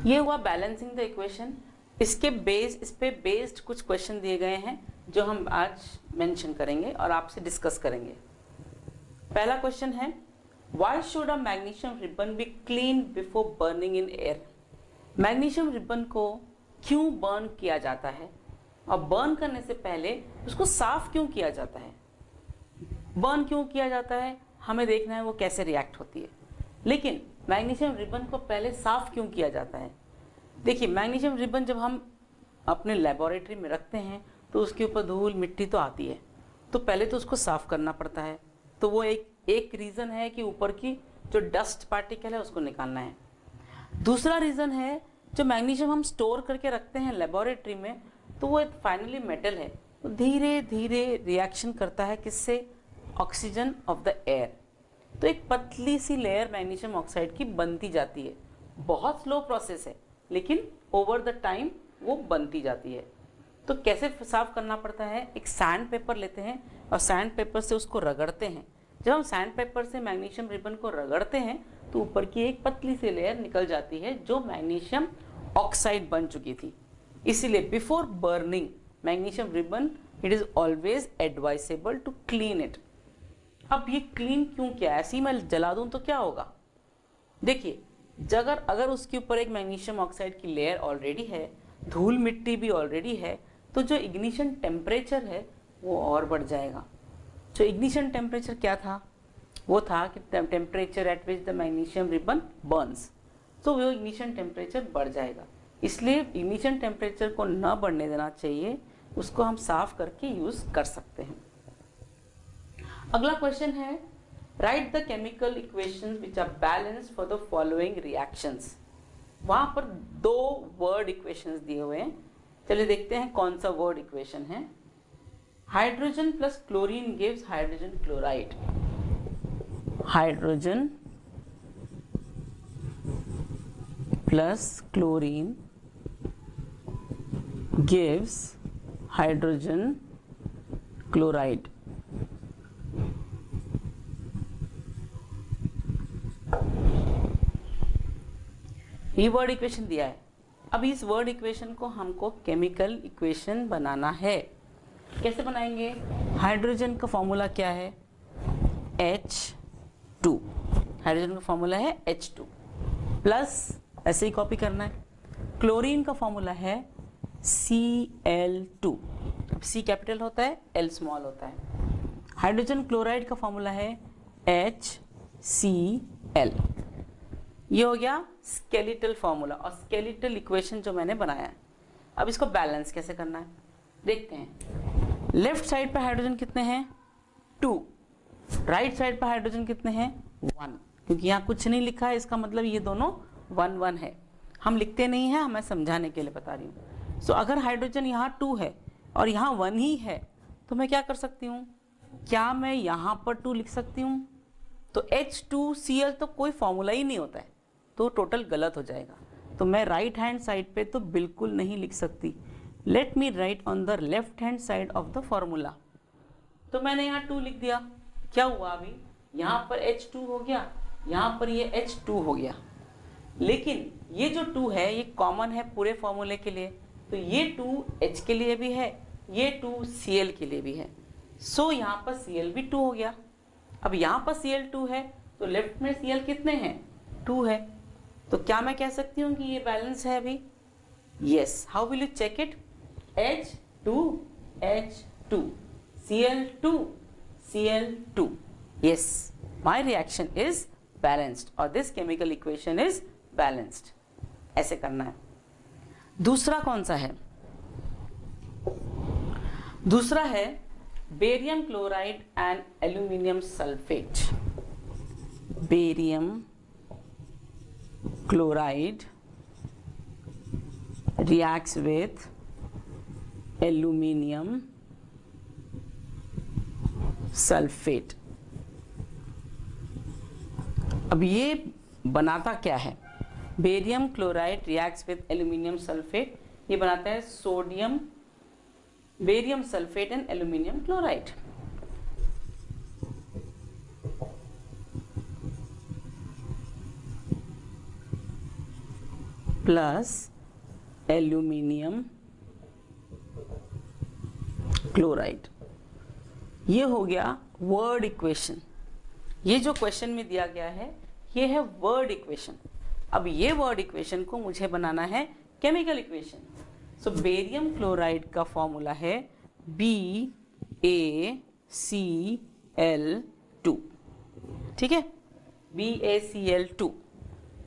ये हुआ balancing the equation. इस पे बेस्ड कुछ क्वेश्चन दिए गए हैं जो हम आज मेंशन करेंगे और आपसे डिस्कस करेंगे। पहला क्वेश्चन है, why should a magnesium ribbon be clean before burning in air. Magnesium ribbon को क्यों बर्न किया जाता है और बर्न करने से पहले उसको साफ क्यों किया जाता है। बर्न क्यों किया जाता है, हमें देखना है वो कैसे रिएक्ट होती है, लेकिन मैग्नीशियम रिबन को पहले साफ क्यों किया जाता है। देखिए, मैग्नीशियम रिबन जब हम अपने लेबोरेटरी में रखते हैं तो उसके ऊपर धूल मिट्टी तो आती है, तो पहले तो उसको साफ करना पड़ता है। तो वो एक रीज़न है कि ऊपर की जो डस्ट पार्टिकल है उसको निकालना है। दूसरा रीज़न है, जो मैग्नीशियम हम स्टोर करके रखते हैं लेबोरेटरी में, तो वो फाइनली मेटल है, तो धीरे धीरे रिएक्शन करता है किससे, ऑक्सीजन ऑफ द एयर। तो एक पतली सी लेयर मैग्नीशियम ऑक्साइड की बनती जाती है। बहुत स्लो प्रोसेस है, लेकिन ओवर द टाइम वो बनती जाती है। तो कैसे साफ करना पड़ता है, एक सैंड पेपर लेते हैं और सैंड पेपर से उसको रगड़ते हैं। जब हम सैंड पेपर से मैग्नीशियम रिबन को रगड़ते हैं तो ऊपर की एक पतली सी लेयर निकल जाती है जो मैग्नीशियम ऑक्साइड बन चुकी थी। इसीलिए before burning magnesium ribbon it is always advisable to clean it. अब ये क्लीन क्यों किया, ऐसे ही मैं जला दूं तो क्या होगा। देखिए, अगर उसके ऊपर एक मैग्नीशियम ऑक्साइड की लेयर ऑलरेडी है, धूल मिट्टी भी ऑलरेडी है, तो जो इग्निशन टेम्परेचर है वो और बढ़ जाएगा। जो इग्निशन टेम्परेचर क्या था, वो था कि temperature at which the magnesium ribbon Burns, तो वो इग्निशन टेम्परेचर बढ़ जाएगा। इसलिए इग्निशन टेम्परेचर को न बढ़ने देना चाहिए, उसको हम साफ करके यूज कर सकते हैं। अगला क्वेश्चन है, write the chemical equations which are balanced for the following reactions. वहां पर दो वर्ड इक्वेशंस दिए हुए हैं, चलिए देखते हैं कौन सा वर्ड इक्वेशन है। Hydrogen plus chlorine gives hydrogen chloride. Hydrogen plus chlorine gives hydrogen chloride. ये वर्ड इक्वेशन दिया है। अब इस वर्ड इक्वेशन को हमको केमिकल इक्वेशन बनाना है। कैसे बनाएंगे, हाइड्रोजन का फॉर्मूला क्या है, H2। हाइड्रोजन का फॉर्मूला है H2 प्लस, ऐसे ही कॉपी करना है। क्लोरीन का फॉर्मूला है Cl2। अब C कैपिटल होता है, L स्मॉल होता है। हाइड्रोजन क्लोराइड का फॉर्मूला है HCl। ये हो गया स्केलेटल फॉर्मूला और स्केलेटल इक्वेशन जो मैंने बनाया है। अब इसको बैलेंस कैसे करना है देखते हैं। लेफ्ट साइड पर हाइड्रोजन कितने हैं, 2। राइट साइड पर हाइड्रोजन कितने हैं, 1। क्योंकि यहाँ कुछ नहीं लिखा है, इसका मतलब ये दोनों 1 1 है। हम लिखते नहीं हैं, मैं समझाने के लिए बता रही हूँ। सो अगर हाइड्रोजन यहाँ 2 है और यहाँ 1 ही है, तो मैं क्या कर सकती हूँ, क्या मैं यहाँ पर 2 लिख सकती हूँ। तो H2Cl तो कोई फॉर्मूला ही नहीं होता है, तो टोटल गलत हो जाएगा। तो मैं राइट हैंड साइड पे तो बिल्कुल नहीं लिख सकती। Let me right on the left hand side of the formula. तो मैंने यहाँ 2 लिख दिया। क्या हुआ, अभी यहाँ पर H2 हो गया, यहाँ पर ये H2 हो गया, लेकिन ये जो 2 है ये कॉमन है पूरे फॉर्मूले के लिए, तो ये 2 H के लिए भी है, ये 2 Cl के लिए भी है। सो यहाँ पर Cl भी 2 हो गया। अब यहाँ पर Cl2 है तो लेफ्ट में Cl कितने हैं, 2 है। तो क्या मैं कह सकती हूँ कि ये बैलेंस है अभी, yes. How will you check it, H2 H2 Cl2 Cl2, yes, my reaction is balanced or this chemical equation is balanced। ऐसे करना है। दूसरा कौन सा है, दूसरा है barium chloride and aluminium sulphate. Barium chloride reacts with aluminium sulfate। अब ये बनाता क्या है, barium chloride reacts with aluminium sulphate, ये बनाता है sodium barium sulphate and aluminium chloride. Plus aluminium chloride. ये हो गया वर्ड इक्वेशन। ये जो क्वेश्चन में दिया गया है ये है वर्ड इक्वेशन। अब ये वर्ड इक्वेशन को मुझे बनाना है केमिकल इक्वेशन। सो बेरियम क्लोराइड का फॉर्मूला है BaCl2, ठीक है, BaCl2।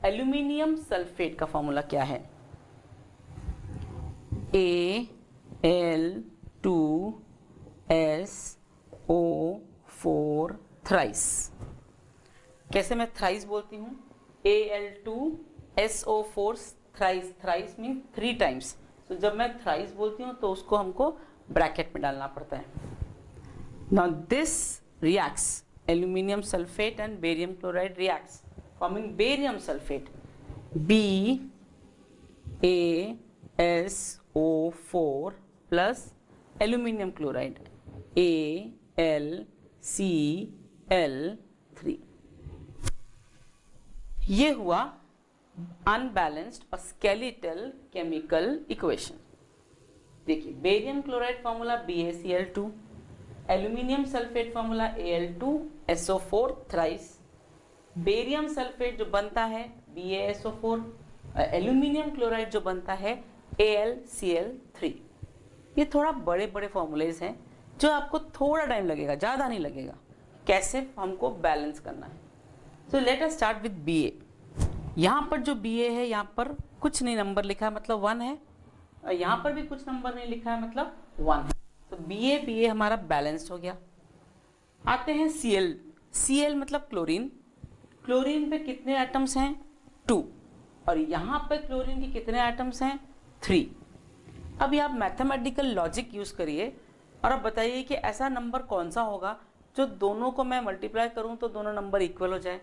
एल्यूमिनियम सल्फेट का फॉर्मूला क्या है? Al2SO4 thrice. कैसे मैं थ्राइस बोलती हूँ? Al2SO4 thrice. Thrice mean 3 times. तो जब मैं थ्राइस बोलती हूँ तो उसको हमको ब्रैकेट में डालना पड़ता है। Now this reacts, aluminium sulphate and barium chloride reacts forming barium sulphate BaSO4 plus aluminium chloride AlCl3। ये हुआ अनबैलेंस्ड और स्केलेटल केमिकल इक्वेशन। देखिए, barium chloride formula BaCl2, aluminium sulphate formula Al2SO4 thrice, barium sulphate जो बनता है BaSO4, aluminium chloride जो बनता है AlCl3। ये थोड़ा बड़े बड़े फॉर्मूलेज हैं जो आपको थोड़ा टाइम लगेगा, ज़्यादा नहीं लगेगा। कैसे हमको बैलेंस करना है? So let us start with Ba। यहाँ पर जो Ba है, यहाँ पर कुछ नहीं नंबर लिखा है मतलब 1 है, और यहाँ पर भी कुछ नंबर नहीं लिखा है मतलब 1 है। तो Ba हमारा बैलेंस्ड हो गया। आते हैं Cl। Cl मतलब क्लोरीन। क्लोरीन पे कितने एटम्स हैं? 2। और यहाँ पे क्लोरीन के कितने एटम्स हैं? 3। अभी आप मैथमेटिकल लॉजिक यूज करिए और आप बताइए कि ऐसा नंबर कौन सा होगा जो दोनों को मैं मल्टीप्लाई करूं तो दोनों नंबर इक्वल हो जाए।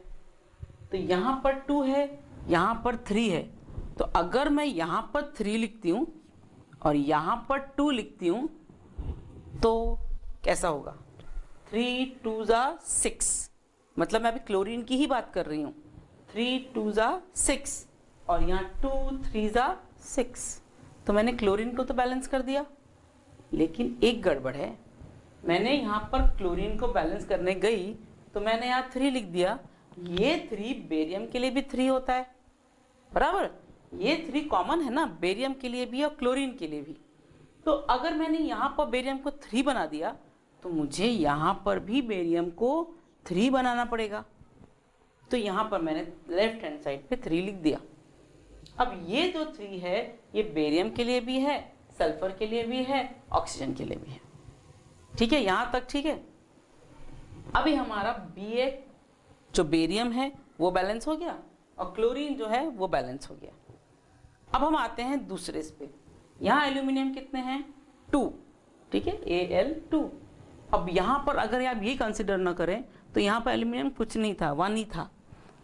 तो यहाँ पर 2 है, यहाँ पर 3 है। तो अगर मैं यहाँ पर 3 लिखती हूँ और यहाँ पर 2 लिखती हूँ तो कैसा होगा? 3 2 6, मतलब मैं अभी क्लोरीन की ही बात कर रही हूँ। 3 2 6 और यहाँ 2 3 6। तो मैंने क्लोरीन को तो बैलेंस कर दिया, लेकिन एक गड़बड़ है। मैंने यहाँ पर क्लोरीन को बैलेंस करने गई तो मैंने यहाँ 3 लिख दिया। ये 3 बेरियम के लिए भी 3 होता है, बराबर। ये 3 कॉमन है ना, बेरियम के लिए भी और क्लोरीन के लिए भी। तो अगर मैंने यहाँ पर बेरियम को 3 बना दिया तो मुझे यहाँ पर भी बेरियम को 3 बनाना पड़ेगा। तो यहाँ पर मैंने लेफ्ट हैंड साइड पे 3 लिख दिया। अब ये जो 3 है ये बेरियम के लिए भी है, सल्फर के लिए भी है, ऑक्सीजन के लिए भी है। ठीक है, यहाँ तक ठीक है। अभी हमारा Ba जो बेरियम है वो बैलेंस हो गया और क्लोरीन जो है वो बैलेंस हो गया। अब हम आते हैं दूसरे इस पे। यहाँ एल्यूमिनियम कितने हैं? 2, ठीक है, Al2। अब यहाँ पर अगर आप ये कंसिडर ना करें तो यहाँ पर एल्यूमिनियम कुछ नहीं था, 1 ही था।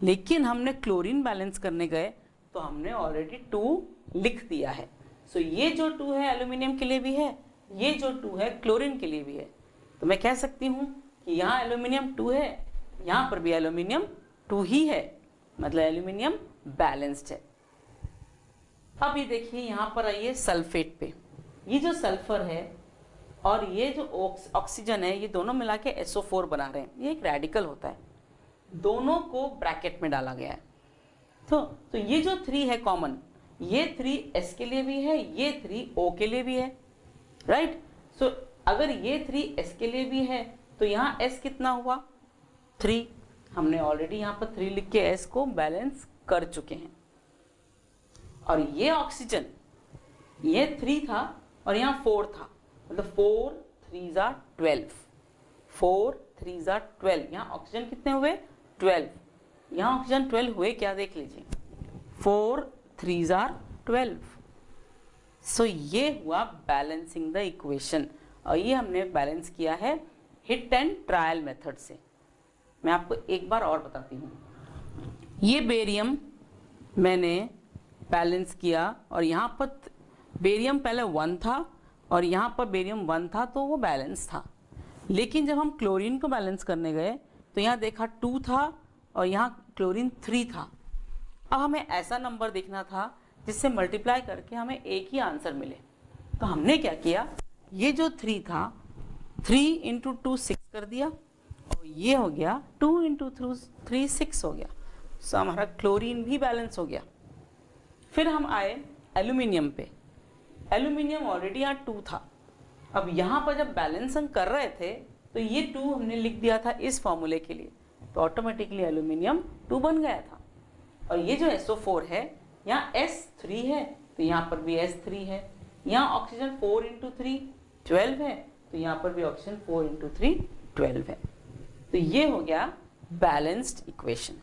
लेकिन हमने क्लोरीन बैलेंस करने गए तो हमने ऑलरेडी 2 लिख दिया है। सो ये जो 2 है एल्यूमिनियम के लिए भी है, ये जो 2 है क्लोरीन के लिए भी है। तो मैं कह सकती हूँ कि यहाँ एल्यूमिनियम 2 है, यहाँ पर भी एल्यूमिनियम 2 ही है, मतलब एल्यूमिनियम बैलेंस्ड है। अब ये देखिए, यहाँ पर आइए सल्फेट पे। ये जो सल्फर है और ये जो ऑक्सीजन है, ये दोनों मिला के SO4 बना रहे हैं। ये एक रेडिकल होता है, दोनों को ब्रैकेट में डाला गया है। तो ये जो 3 है कॉमन, ये 3 S के लिए भी है, ये 3 O के लिए भी है, राइट। सो अगर ये 3 S के लिए भी है तो यहाँ S कितना हुआ? 3। हमने ऑलरेडी यहाँ पर 3 लिख के S को बैलेंस कर चुके हैं। और ये ऑक्सीजन, ये 3 था और यहाँ 4 था, मतलब 4 3 12, 4 3 12। यहाँ ऑक्सीजन कितने हुए? 12। यहाँ ऑक्सीजन 12 हुए क्या, देख लीजिए, 4 3 12। सो ये हुआ बैलेंसिंग द इक्वेशन, और ये हमने बैलेंस किया है हिट एंड ट्रायल मेथड से। मैं आपको एक बार और बताती हूँ। ये बेरियम मैंने बैलेंस किया और यहाँ पर बेरियम पहले 1 था और यहाँ पर बेरियम 1 था, तो वो बैलेंस था। लेकिन जब हम क्लोरीन को बैलेंस करने गए तो यहाँ देखा 2 था और यहाँ क्लोरीन 3 था। अब हमें ऐसा नंबर देखना था जिससे मल्टीप्लाई करके हमें एक ही आंसर मिले। तो हमने क्या किया, ये जो 3 था 3 इंटू 2 6 कर दिया, और ये हो गया 2 इंटू 3 6 हो गया। सो हमारा क्लोरीन भी बैलेंस हो गया। फिर हम आए एल्यूमिनियम पे। एल्यूमिनियम ऑलरेडी यहाँ 2 था। अब यहाँ पर जब बैलेंस हम कर रहे थे तो ये 2 हमने लिख दिया था इस फॉर्मूले के लिए, तो ऑटोमेटिकली एल्यूमिनियम 2 बन गया था। और ये जो SO4 है, यहाँ S3 है तो यहाँ पर भी S3 है। यहाँ ऑक्सीजन 4 इंटू 3 12 है, तो यहाँ पर भी ऑक्सीजन 4 इंटू 3 12 है। तो ये हो गया बैलेंस्ड इक्वेशन।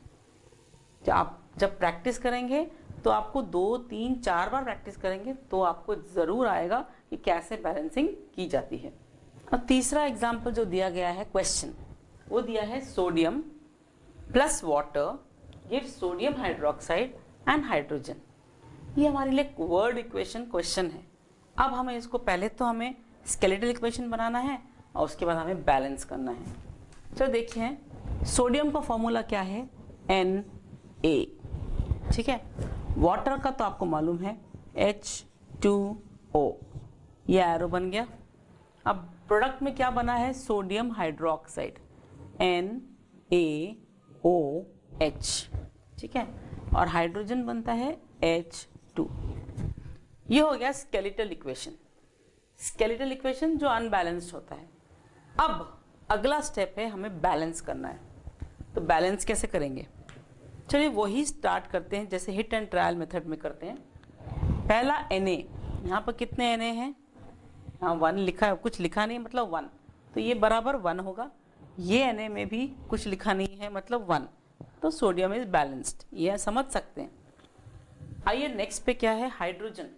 जब प्रैक्टिस करेंगे तो आपको 2 3 4 बार प्रैक्टिस करेंगे तो आपको ज़रूर आएगा कि कैसे बैलेंसिंग की जाती है। और तीसरा एग्जाम्पल जो दिया गया है क्वेश्चन, वो दिया है sodium plus water give sodium hydroxide and hydrogen. ये हमारे लिए वर्ड इक्वेशन क्वेश्चन है। अब हमें इसको पहले तो हमें स्केलेटल इक्वेशन बनाना है और उसके बाद हमें बैलेंस करना है। चलो देखिए, सोडियम का फॉर्मूला क्या है, Na, ठीक है। वाटर का तो आपको मालूम है H2O, ये एरो बन गया। अब प्रोडक्ट में क्या बना है, सोडियम हाइड्रोक्साइड NaOH, ठीक है, और हाइड्रोजन बनता है H2। ये हो गया स्केलेटल इक्वेशन। स्केलेटल इक्वेशन जो अनबैलेंस्ड होता है। अब अगला स्टेप है हमें बैलेंस करना है। तो बैलेंस कैसे करेंगे, चलिए वही स्टार्ट करते हैं जैसे हिट एंड ट्रायल मेथड में करते हैं। पहला Na, यहाँ पर कितने Na हैं, हाँ 1 लिखा है, कुछ लिखा नहीं मतलब 1, तो ये बराबर 1 होगा। ये Na में भी कुछ लिखा नहीं है मतलब 1, तो सोडियम इज बैलेंस्ड, ये समझ सकते हैं। आइए नेक्स्ट पे क्या है, हाइड्रोजन।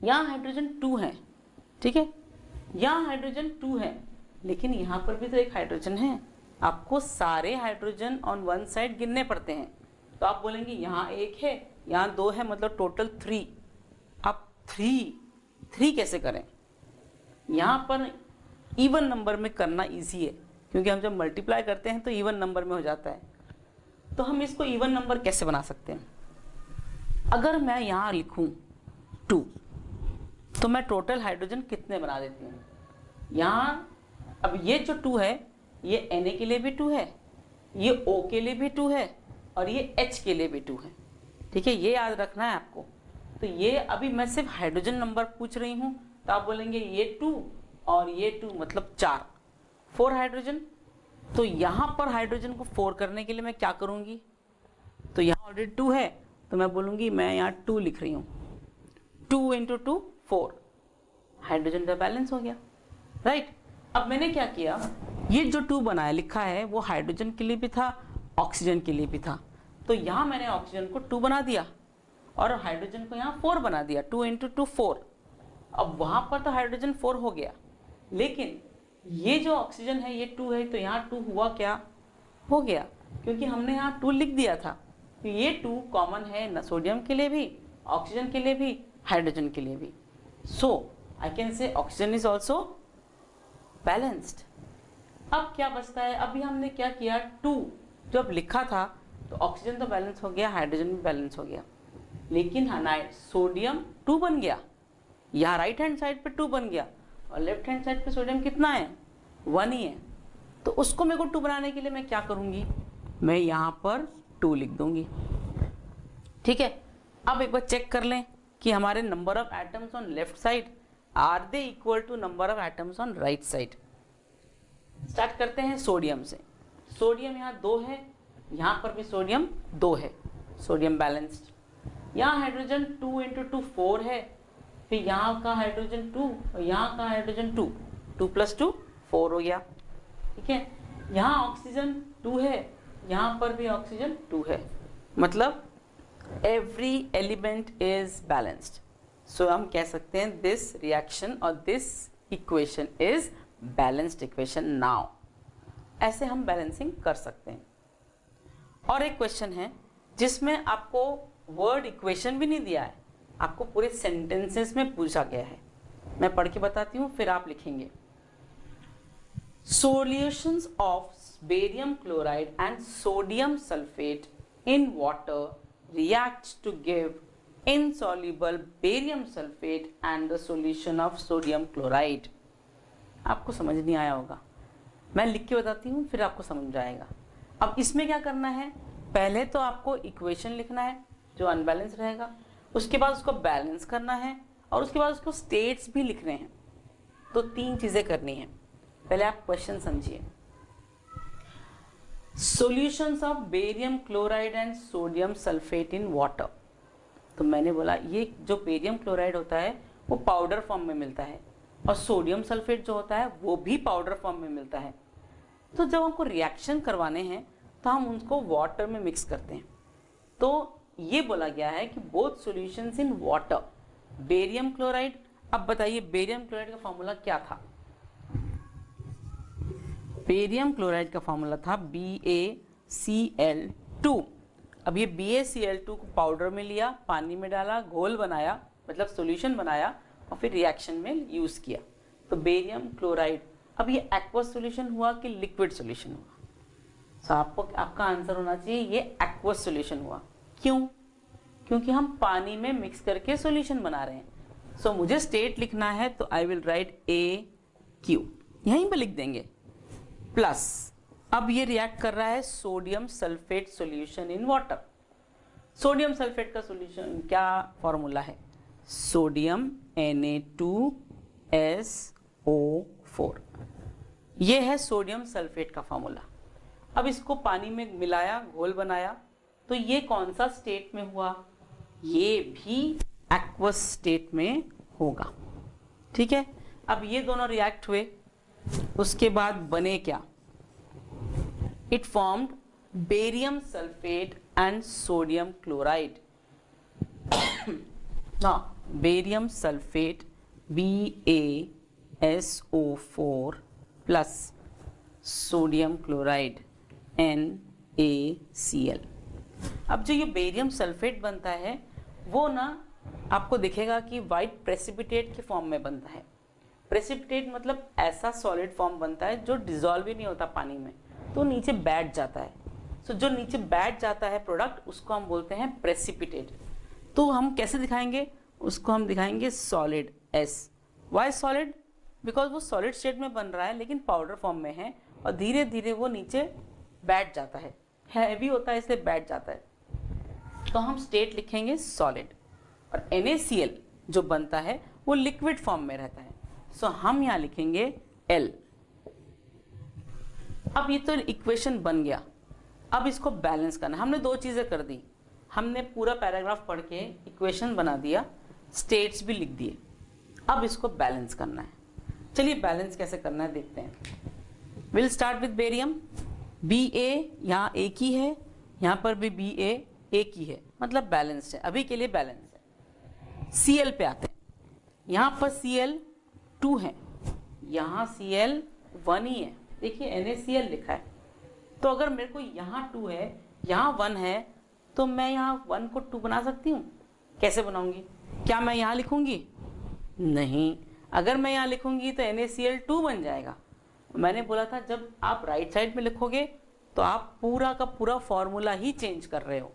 यहाँ हाइड्रोजन 2 है, ठीक है, यहाँ हाइड्रोजन 2 है, लेकिन यहाँ पर भी तो एक हाइड्रोजन है। आपको सारे हाइड्रोजन ऑन वन साइड गिनने पड़ते हैं। तो आप बोलेंगे यहाँ 1 है, यहाँ 2 है, मतलब टोटल 3। आप 3 कैसे करें, यहाँ पर इवन नंबर में करना इजी है, क्योंकि हम जब मल्टीप्लाई करते हैं तो इवन नंबर में हो जाता है। तो हम इसको इवन नंबर कैसे बना सकते हैं, अगर मैं यहाँ लिखूँ 2, तो मैं टोटल हाइड्रोजन कितने बना देती हूँ यहाँ। अब ये जो 2 है, ये Na के लिए भी 2 है, ये O के लिए भी 2 है, और ये H के लिए भी 2 है, ठीक है, ये याद रखना है आपको। तो ये अभी मैं सिर्फ हाइड्रोजन नंबर पूछ रही हूँ, तो आप बोलेंगे ये 2 और ये 2 मतलब 4 हाइड्रोजन। तो यहाँ पर हाइड्रोजन को 4 करने के लिए मैं क्या करूँगी, तो यहाँ ऑलरेडी 2 है, तो मैं बोलूँगी मैं यहाँ 2 लिख रही हूँ, 2 इंटू 2 4, हाइड्रोजन का बैलेंस हो गया, राइट। अब मैंने क्या किया, ये जो 2 बनाया लिखा है वो हाइड्रोजन के लिए भी था, ऑक्सीजन के लिए भी था, तो यहाँ मैंने ऑक्सीजन को 2 बना दिया और हाइड्रोजन को यहाँ 4 बना दिया, 2 इंटू 2 4। अब वहाँ पर तो हाइड्रोजन 4 हो गया, लेकिन ये जो ऑक्सीजन है ये 2 है, तो यहाँ 2 हुआ क्या, हो गया, क्योंकि हमने यहाँ 2 लिख दिया था। तो ये 2 कॉमन है न सोडियम के लिए भी, ऑक्सीजन के लिए भी, हाइड्रोजन के लिए भी। So I can say oxygen is also balanced. अब क्या बचता है, अभी हमने क्या किया, 2 जब लिखा था तो ऑक्सीजन तो बैलेंस हो गया, हाइड्रोजन भी बैलेंस हो गया, लेकिन सोडियम 2 बन गया, यहाँ राइट हैंड साइड पे 2 बन गया, और लेफ्ट हैंड साइड पे सोडियम कितना है, 1 ही है। तो उसको मेरे को 2 बनाने के लिए मैं क्या करूँगी, मैं यहाँ पर 2 लिख दूंगी, ठीक है। अब एक बार चेक कर लें कि हमारे number of atoms on left side are they equal to number of atoms on right side. Start करते हैं सोडियम से। सोडियम यहाँ 2 है, यहाँ पर भी सोडियम 2 है, सोडियम बैलेंस्ड। यहाँ हाइड्रोजन 2 इंटू 2 4 है, फिर यहाँ का हाइड्रोजन 2 और यहाँ का हाइड्रोजन 2, 2 प्लस 2 4 हो गया, ठीक है। यहाँ ऑक्सीजन 2 है, यहाँ पर भी ऑक्सीजन 2 है, मतलब एवरी एलिमेंट इज बैलेंस्ड। सो हम कह सकते हैं दिस रिएक्शन और this equation is balanced equation now. ऐसे हम बैलेंसिंग कर सकते हैं। और एक क्वेश्चन है जिसमें आपको वर्ड इक्वेशन भी नहीं दिया है, आपको पूरे सेंटेंसेस में पूछा गया है। मैं पढ़ के बताती हूँ, फिर आप लिखेंगे। Solutions of barium chloride and sodium sulfate in water react to give insoluble barium sulfate and the solution of sodium chloride। आपको समझ नहीं आया होगा, मैं लिख के बताती हूँ फिर आपको समझ जाएगा। अब इसमें क्या करना है, पहले तो आपको इक्वेशन लिखना है जो अनबैलेंस रहेगा, उसके बाद उसको बैलेंस करना है और उसके बाद उसको स्टेट्स भी लिखने हैं। तो 3 चीज़ें करनी है। पहले आप क्वेश्चन समझिए। Solutions of barium chloride and sodium sulphate in water. तो मैंने बोला ये जो बेरियम क्लोराइड होता है वो पाउडर फॉर्म में मिलता है और सोडियम सल्फेट जो होता है वो भी पाउडर फॉर्म में मिलता है। तो जब हमको रिएक्शन करवाने हैं तो हम उनको वाटर में मिक्स करते हैं। तो ये बोला गया है कि both solutions in water, barium chloride. अब बताइए बेरियम क्लोराइड का फॉर्मूला क्या था? बेरियम क्लोराइड का फॉर्मूला था BaCl2। अब ये BaCl2 को पाउडर में लिया, पानी में डाला, घोल बनाया, मतलब सॉल्यूशन बनाया और फिर रिएक्शन में यूज किया तो बेरियम क्लोराइड। अब ये एक्वस सॉल्यूशन हुआ कि लिक्विड सॉल्यूशन हुआ? तो आपका आंसर होना चाहिए ये एक्वस सॉल्यूशन हुआ। क्यों? क्योंकि हम पानी में मिक्स करके सॉल्यूशन बना रहे हैं। सो मुझे स्टेट लिखना है तो आई विल राइट AQ, यहीं पर लिख देंगे, प्लस अब ये रिएक्ट कर रहा है sodium sulphate solution in water. Sodium sulphate का सॉल्यूशन क्या फॉर्मूला है? सोडियम Na2SO4, ये है सोडियम सल्फेट का फॉर्मूला। अब इसको पानी में मिलाया, घोल बनाया, तो ये कौन सा स्टेट में हुआ? ये भी एक्वस स्टेट में होगा। ठीक है, अब ये दोनों रिएक्ट हुए, उसके बाद बने क्या? It formed barium sulphate and sodium chloride. ना, barium sulphate BaSO4 plus sodium chloride NaCl। अब जो ये बेरियम सल्फेट बनता है वो ना आपको दिखेगा कि वाइट प्रेसिपिटेट के फॉर्म में बनता है। प्रेसिपिटेट मतलब ऐसा सॉलिड फॉर्म बनता है जो डिजॉल्व ही नहीं होता पानी में, तो नीचे बैठ जाता है। सो जो नीचे बैठ जाता है प्रोडक्ट, उसको हम बोलते हैं प्रेसिपिटेट। तो हम कैसे दिखाएंगे उसको? हम दिखाएंगे solid S। Why solid? Because वो सॉलिड स्टेट में बन रहा है लेकिन पाउडर फॉर्म में है और धीरे धीरे वो नीचे बैठ जाता है, हैवी होता है इसलिए बैठ जाता है। तो हम स्टेट लिखेंगे सॉलिड और NaCl जो बनता है वो लिक्विड फॉर्म में रहता है। सो हम यहाँ लिखेंगे L। अब ये तो इक्वेशन बन गया, अब इसको बैलेंस करना। हमने 2 चीज़ें कर दी, हमने पूरा पैराग्राफ पढ़ के इक्वेशन बना दिया, स्टेट्स भी लिख दिए। अब इसको बैलेंस करना है। चलिए बैलेंस कैसे करना है देखते हैं। Will start with barium. Ba यहाँ एक ही है, यहाँ पर भी Ba एक ही है, मतलब बैलेंस्ड है, अभी के लिए बैलेंस है। Cl पे आते हैं। यहाँ पर Cl2 है, यहाँ Cl1 ही है। देखिए NaCl लिखा है, तो अगर मेरे को यहाँ 2 है, यहाँ 1 है, तो मैं यहाँ 1 को 2 बना सकती हूँ। कैसे बनाऊंगी? क्या मैं यहाँ लिखूंगी? नहीं, अगर मैं यहाँ लिखूंगी तो NaCl2 बन जाएगा। मैंने बोला था जब आप राइट साइड में लिखोगे तो आप पूरा का पूरा फॉर्मूला ही चेंज कर रहे हो।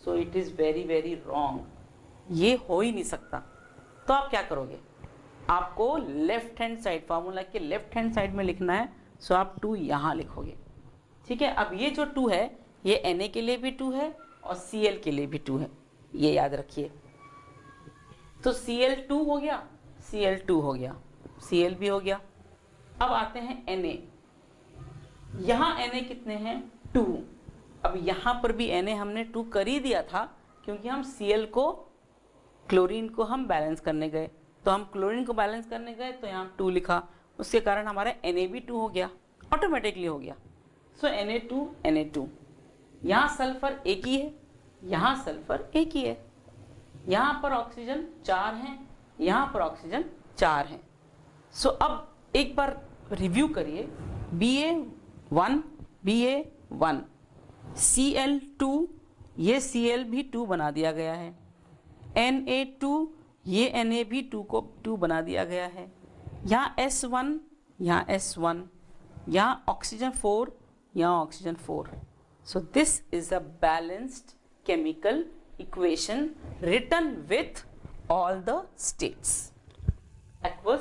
So it is very very wrong, ये हो ही नहीं सकता। तो आप क्या करोगे? आपको लेफ्ट हैंड साइड, फार्मूला के लेफ्ट हैंड साइड में लिखना है। सो आप 2 यहाँ लिखोगे। ठीक है, अब ये जो 2 है ये Na के लिए भी 2 है और Cl के लिए भी 2 है, ये याद रखिए। तो Cl2 हो गया, Cl2 हो गया, Cl भी हो गया। अब आते हैं Na। यहाँ Na कितने हैं? 2। अब यहाँ पर भी Na हमने 2 कर ही दिया था क्योंकि हम Cl को, क्लोरीन को हम बैलेंस करने गए, तो हम क्लोरीन को बैलेंस करने गए तो यहाँ 2 लिखा, उसके कारण हमारा Na भी 2 हो गया, ऑटोमेटिकली हो गया। सो Na2 यहाँ सल्फर एक ही है, यहाँ सल्फर एक ही है, यहाँ पर ऑक्सीजन 4 हैं, यहाँ पर ऑक्सीजन 4 हैं। सो अब एक बार रिव्यू करिए। Ba1 Cl2, ये Cl भी 2 बना दिया गया है। Na2, ये Na भी 2 को 2 बना दिया गया है। यहाँ S1, यहाँ S1, यहाँ ऑक्सीजन 4, यहाँ oxygen 4। So this is a balanced chemical equation written with all the states. Aqueous,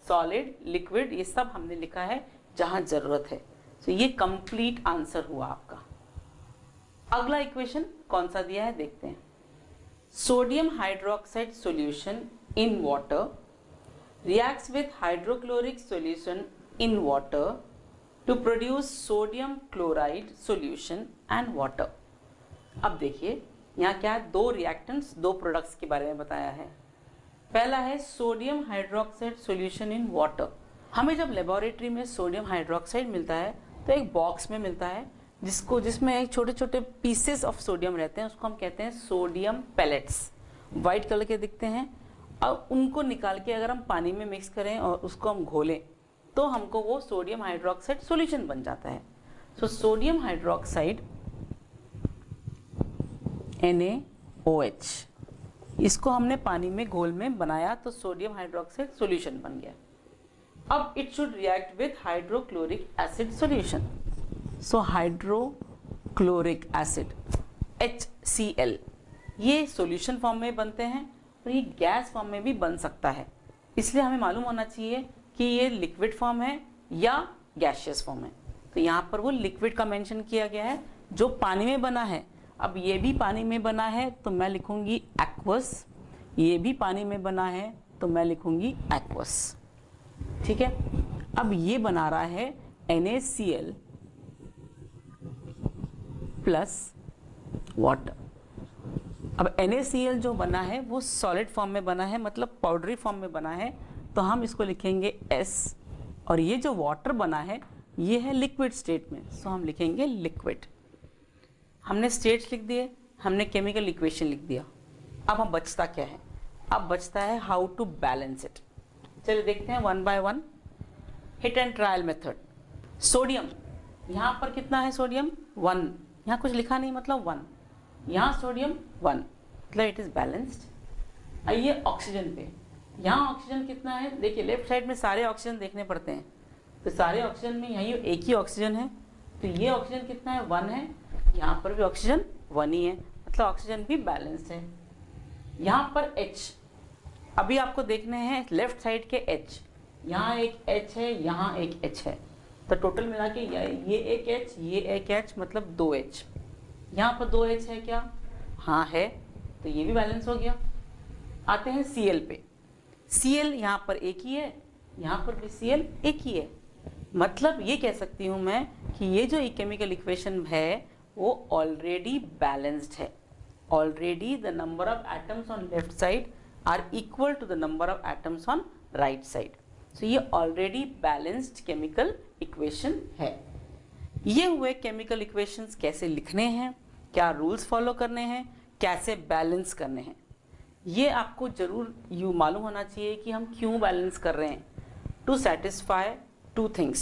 solid, liquid, ये सब हमने लिखा है जहां जरूरत है। तो ये कंप्लीट आंसर हुआ आपका। अगला इक्वेशन कौन सा दिया है देखते हैं। Sodium hydroxide solution in water reacts with hydrochloric solution in water to produce sodium chloride solution and water। अब देखिए यहाँ क्या है, दो रिएक्टेंट्स, दो प्रोडक्ट्स के बारे में बताया है। पहला है sodium hydroxide solution in water. हमें जब लेबोरेटरी में सोडियम हाइड्रोक्साइड मिलता है तो एक बॉक्स में मिलता है जिसमें एक छोटे छोटे पीसेस ऑफ सोडियम रहते हैं, उसको हम कहते हैं सोडियम पैलेट्स। वाइट कलर के दिखते हैं। अब उनको निकाल के अगर हम पानी में मिक्स करें और उसको हम घोलें तो हमको वो सोडियम हाइड्रोक्साइड सॉल्यूशन बन जाता है। सो सोडियम हाइड्रोक्साइड NaOH, इसको हमने पानी में घोल में बनाया तो सोडियम हाइड्रोक्साइड सॉल्यूशन बन गया। अब it should react with hydrochloric acid solution. So hydrochloric acid HCl, ये सॉल्यूशन फॉर्म में बनते हैं और ये गैस फॉर्म में भी बन सकता है। इसलिए हमें मालूम होना चाहिए कि ये लिक्विड फॉर्म है या गैसियस फॉर्म है। तो यहाँ पर वो लिक्विड का मेंशन किया गया है जो पानी में बना है। अब ये भी पानी में बना है तो मैं लिखूंगी एक्वस, ये भी पानी में बना है तो मैं लिखूंगी एक्वस। ठीक है, अब ये बना रहा है NaCl प्लस वाटर। अब NaCl जो बना है वो सॉलिड फॉर्म में बना है, मतलब पाउडरी फॉर्म में बना है, तो हम इसको लिखेंगे S। और ये जो वाटर बना है ये है लिक्विड स्टेट में, सो हम लिखेंगे लिक्विड। हमने स्टेट्स लिख दिए, हमने केमिकल इक्वेशन लिख दिया। अब हम बचता क्या है, अब बचता है हाउ टू बैलेंस इट। चलिए देखते हैं one by one. Hit and trial method. Sodium, यहाँ पर कितना है सोडियम 1, यहाँ कुछ लिखा नहीं मतलब 1, यहाँ सोडियम 1 मतलब इट इज बैलेंस्ड। आइए ऑक्सीजन पे, यहाँ ऑक्सीजन कितना है, देखिए लेफ्ट साइड में सारे ऑक्सीजन देखने पड़ते हैं, तो सारे ऑक्सीजन में यहीं एक ही ऑक्सीजन है, तो ये ऑक्सीजन कितना है 1 है, यहाँ पर भी ऑक्सीजन 1 ही है, मतलब ऑक्सीजन भी बैलेंस्ड है। यहाँ पर H, अभी आपको देखने हैं लेफ्ट साइड के H, यहाँ एक H है, यहाँ एक H है, तो टोटल मिला के ये एक H, ये एक H, मतलब 2H। यहाँ पर 2H है क्या, हाँ है, तो ये भी बैलेंस हो गया। आते हैं Cl पे। Cl यहाँ पर एक ही है, यहाँ पर भी Cl एक ही है, मतलब ये कह सकती हूँ मैं कि ये जो केमिकल इक्वेशन है वो ऑलरेडी बैलेंस्ड है। Already the number of atoms on left side are equal to the number of atoms on right side. So ये ऑलरेडी बैलेंस्ड केमिकल इक्वेशन है। ये हुए केमिकल इक्वेशंस कैसे लिखने हैं, क्या रूल्स फॉलो करने हैं, कैसे बैलेंस करने हैं, ये आपको जरूर यूँ मालूम होना चाहिए कि हम क्यों बैलेंस कर रहे हैं। To satisfy two things.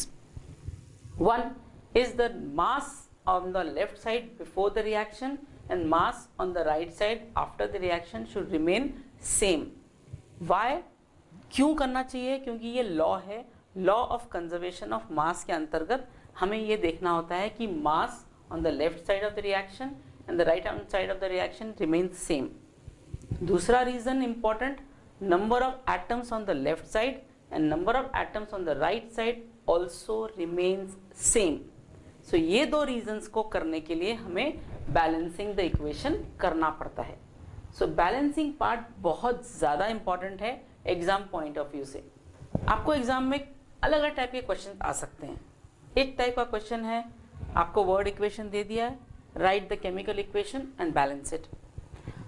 One is the mass on the left side before the reaction and mass on the right side after the reaction should remain same. Why? क्यों करना चाहिए, क्योंकि ये लॉ है, law of conservation of mass के अंतर्गत हमें ये देखना होता है कि मास on the left side of the reaction and the right hand side of the reaction remains same. दूसरा reason important, number of atoms on the left side and number of atoms on the right side also remains same. So ये दो reasons को करने के लिए हमें balancing the equation करना पड़ता है। So balancing part बहुत ज़्यादा important है exam point of view से। आपको एग्जाम में अलग अलग टाइप के क्वेश्चन आ सकते हैं। एक टाइप का क्वेश्चन है, आपको वर्ड इक्वेशन दे दिया है, write the chemical equation and balance it.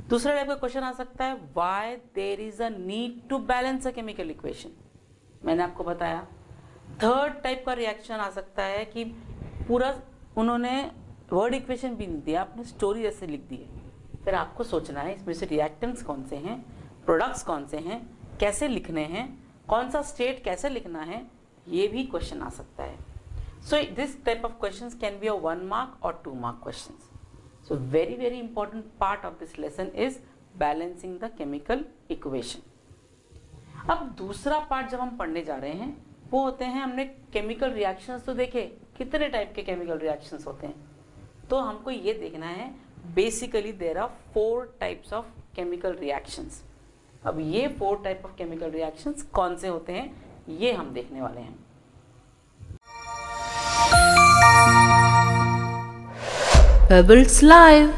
दूसरा टाइप का क्वेश्चन आ सकता है, why there is a need to balance a chemical equation, मैंने आपको बताया। थर्ड टाइप का रिएक्शन आ सकता है कि पूरा उन्होंने वर्ड इक्वेशन भी नहीं दिया, आपने स्टोरी जैसे लिख दी है, फिर आपको सोचना है इसमें से रिएक्टेंट्स कौन से हैं, प्रोडक्ट्स कौन से हैं, कैसे लिखने हैं, कौन सा स्टेट कैसे लिखना है, ये भी क्वेश्चन आ सकता है। So this type of questions can be a 1 mark और 2 mark questions. So very important part of this lesson is balancing the chemical equation. अब दूसरा पार्ट जब हम पढ़ने जा रहे हैं वो होते हैं, हमने केमिकल रिएक्शंस तो देखे, कितने टाइप के केमिकल रिएक्शंस होते हैं, तो हमको ये देखना है basically there are 4 types of chemical reactions. अब ये 4 टाइप ऑफ केमिकल रिएक्शंस कौन से होते हैं ये हम देखने वाले हैं। Pebbles Live।